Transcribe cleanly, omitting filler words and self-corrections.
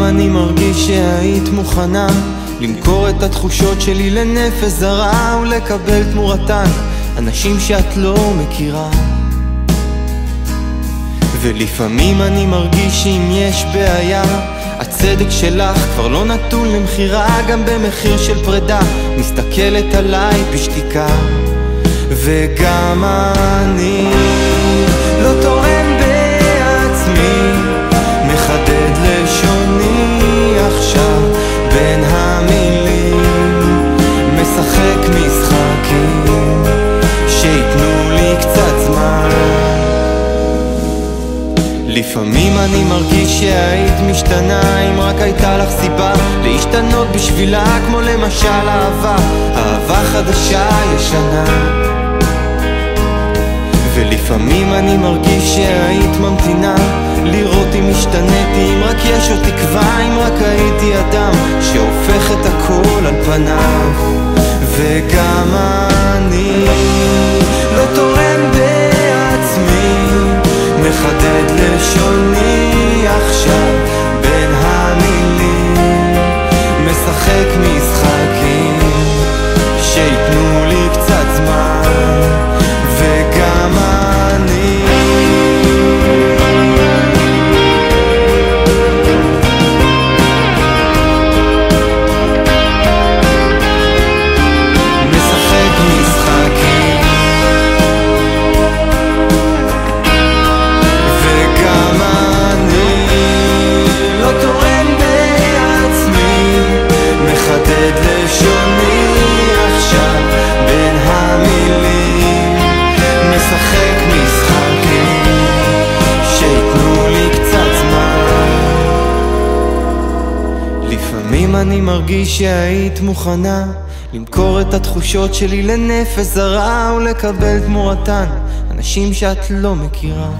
אני מרגיש שהיית מוכנה למכור את התחושות שלי לנפש זרה ולקבל תמורתן אנשים שאת לא מכירה. ולפעמים אני מרגיש שאם יש בעיה, הצדק שלך כבר לא נתון למחירה, גם במחיר של פרידה מסתכלת עליי בשתיקה. וגם אני לא תורם בעצמי, מחדד לשוני עכשיו בין המילים, משחק משחקים שיתנו לי קצת זמן. לפעמים אני מרגיש שהיית משתנה אם רק הייתה לך סיבה להשתנות בשבילה, כמו למשל אהבה, אהבה חדשה ישנה. ולפעמים אני מרגיש שהיית ממתינה לראות אם השתניתי, אם רק יש עוד תקווה, אם רק הייתי אדם שהופך את הכל על פניו. וגם אני לא תורם בעצמי, מחדד לשוני עכשיו בין המילים, משחק משחקים שיתנו לי קצת זמן. וגם אני משחק משחקים, וגם אני לא תורם בעצמי, מחדד לשוני עכשיו בין המילים, משחק משחקים שיתנו לי קצת זמן. לפעמים אני מרגיש שהיית מוכנה למכור את התחושות שלי לנפש זרה ולקבל תמורתן אנשים שאת לא מכירה.